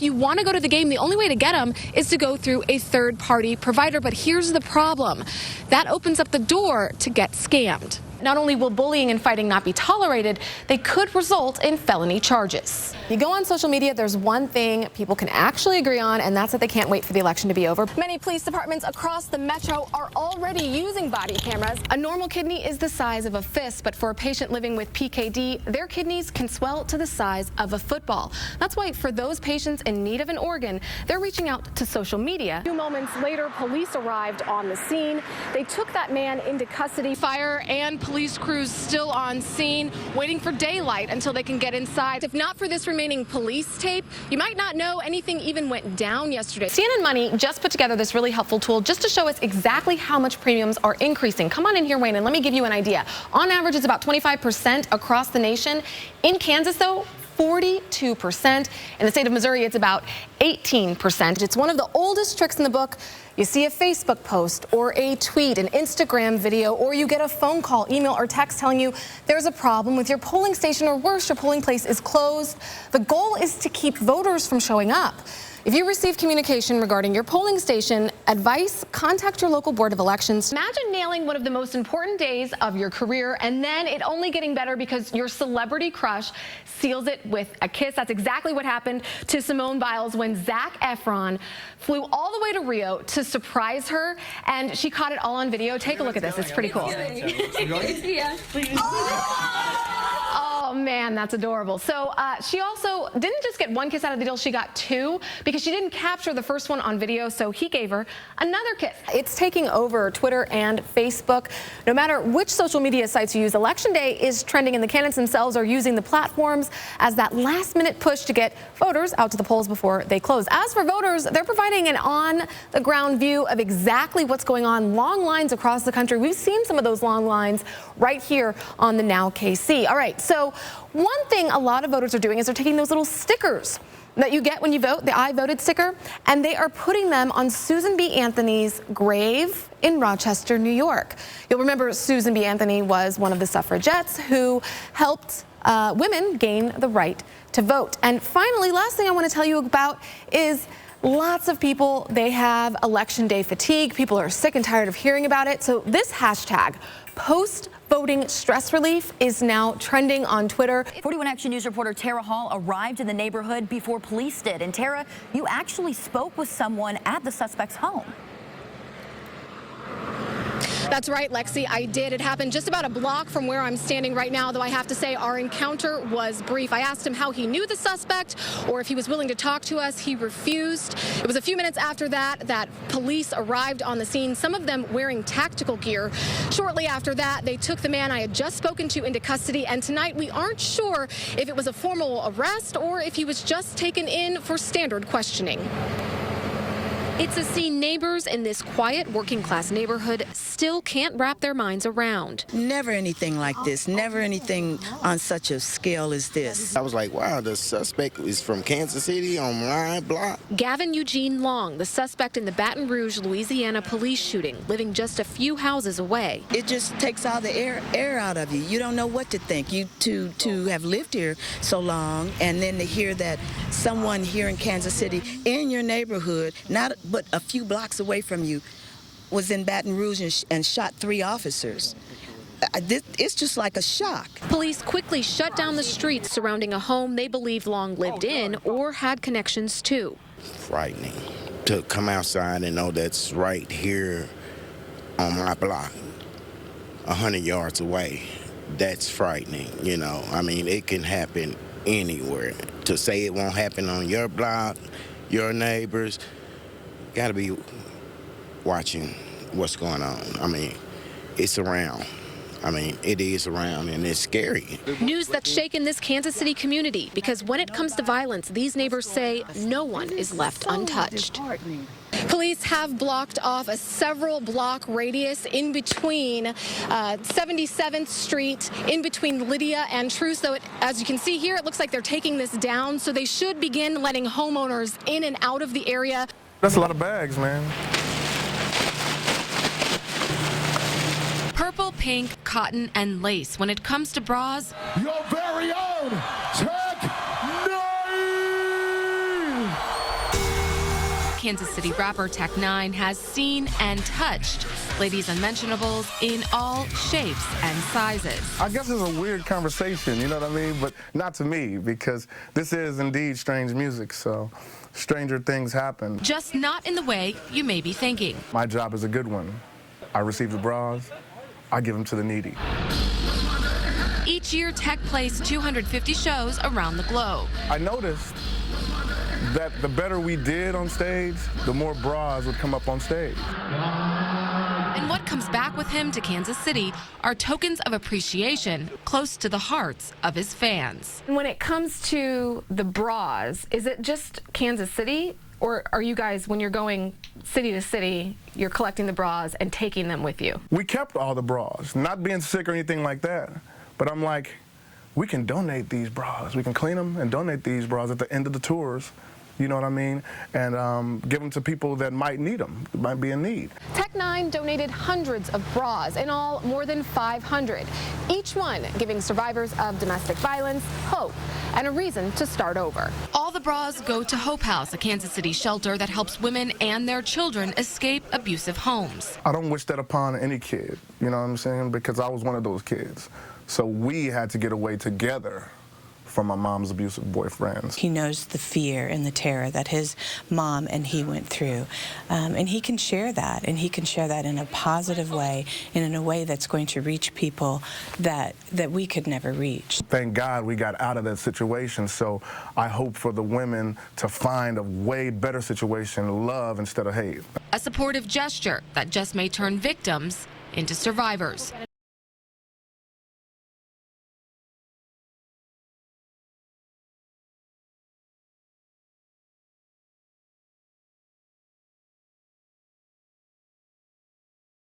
you want to go to the game, the only way to get them is to go through a third-party provider. But here's the problem. That opens up the door to get scammed. Not only will bullying and fighting not be tolerated, they could result in felony charges. You go on social media, there's one thing people can actually agree on, and that's that they can't wait for the election to be over. Many police departments across the metro are already using body cameras. A normal kidney is the size of a fist, but for a patient living with PKD, their kidneys can swell to the size of a football. That's why for those patients in need of an organ, they're reaching out to social media. A few moments later, police arrived on the scene. They took that man into custody. Fire and police crews still on scene, waiting for daylight until they can get inside. If not for this remaining police tape, you might not know anything even went down yesterday. CNN Money just put together this really helpful tool just to show us exactly how much premiums are increasing. Come on in here, Wayne, and let me give you an idea. On average, it's about 25% across the nation. In Kansas, though, 42%. In the state of Missouri, it's about 18%. It's one of the oldest tricks in the book. You see a Facebook post or a tweet, an Instagram video, or you get a phone call, email, or text telling you there's a problem with your polling station, or worse, your polling place is closed. The goal is to keep voters from showing up. If you receive communication regarding your polling station advice, contact your local board of elections. Imagine nailing one of the most important days of your career and then it only getting better because your celebrity crush seals it with a kiss. That's exactly what happened to Simone Biles when Zac Efron flew all the way to Rio to surprise her, and she caught it all on video. Take a look at this. It's pretty cool. Yeah. Oh man, that's adorable. So she also didn't just get one kiss out of the deal, she got two, because she didn't capture the first one on video, so he gave her another kiss. It's taking over Twitter and Facebook. No matter which social media sites you use, Election Day is trending, and the candidates themselves are using the platforms as that last-minute push to get voters out to the polls before they close. As for voters, they're providing an on-the-ground view of exactly what's going on. Long lines across the country. We've seen some of those long lines right here on the Now KC. All right, so one thing a lot of voters are doing is they're taking those little stickers that you get when you vote, the I voted sticker, and they are putting them on Susan B. Anthony's grave in Rochester, New York. You'll remember Susan B. Anthony was one of the suffragettes who helped women gain the right to vote. And finally, last thing I want to tell you about is lots of people, they have election day fatigue. People are sick and tired of hearing about it. So this hashtag, post-voting stress relief, is now trending on Twitter. 41 Action News reporter Terra arrived in the neighborhood before police did. And Terra, you actually spoke with someone at the suspect's home. That's right, Lexi, I did. It happened just about a block from where I'm standing right now, though I have to say our encounter was brief. I asked him how he knew the suspect or if he was willing to talk to us. He refused. It was a few minutes after that police arrived on the scene, some of them wearing tactical gear. Shortly after that, they took the man I had just spoken to into custody, and tonight we aren't sure if it was a formal arrest or if he was just taken in for standard questioning. It's a scene neighbors in this quiet working-class neighborhood still can't wrap their minds around. Never anything like this, never anything on such a scale as this. I was like, wow, the suspect is from Kansas City on my block. Gavin Eugene Long, the suspect in the Baton Rouge, Louisiana police shooting, living just a few houses away. It just takes all the air out of you. You don't know what to think. You to have lived here so long, and then to hear that someone here in Kansas City, in your neighborhood, not but a few blocks away from you, was in Baton Rouge and shot 3 officers. It's just like a shock. Police quickly shut down the streets surrounding a home they believed Long lived in or had connections to. Frightening to come outside and know that's right here on my block, 100 yards away. That's frightening, you know. I mean, it can happen anywhere. To say it won't happen on your block, your neighbors, got to be watching what's going on. I mean, it's around. I mean, it is around, and it's scary. News that's shaken this Kansas City community, because when it comes to violence, these neighbors say no one is left untouched. Police have blocked off a several-block radius in between 77th Street, in between Lydia and Truce. Though, as you can see here, it looks like they're taking this down, so they should begin letting homeowners in and out of the area. That's a lot of bags, man. Purple, pink, cotton, and lace. When it comes to bras, your very own Tech 9! Kansas City rapper Tech 9 has seen and touched ladies' unmentionables in all shapes and sizes. I guess it's a weird conversation, you know what I mean? But not to me, because this is indeed strange music, so stranger things happen. Just not in the way you may be thinking. My job is a good one. I receive the bras, I give them to the needy. Each year, Tech plays 250 shows around the globe. I noticed that the better we did on stage, the more bras would come up on stage. And what comes back with him to Kansas City are tokens of appreciation close to the hearts of his fans. When it comes to the bras, is it just Kansas City? Or are you guys, when you're going city to city, you're collecting the bras and taking them with you? We kept all the bras, not being sick or anything like that. But I'm like, we can donate these bras. We can clean them and donate these bras at the end of the tours. You know what I mean? And give them to people that might need them, might be in need. Tech 9 donated hundreds of bras, in all more than 500, each one giving survivors of domestic violence hope and a reason to start over. All the bras go to Hope House, a Kansas City shelter that helps women and their children escape abusive homes. I don't wish that upon any kid, you know what I'm saying? Because I was one of those kids. So we had to get away together from my mom's abusive boyfriends. He knows the fear and the terror that his mom and he went through. And he can share that, and he can share that in a positive way and in a way that's going to reach people that we could never reach. Thank God we got out of that situation, so I hope for the women to find a way better situation, love instead of hate. A supportive gesture that just may turn victims into survivors.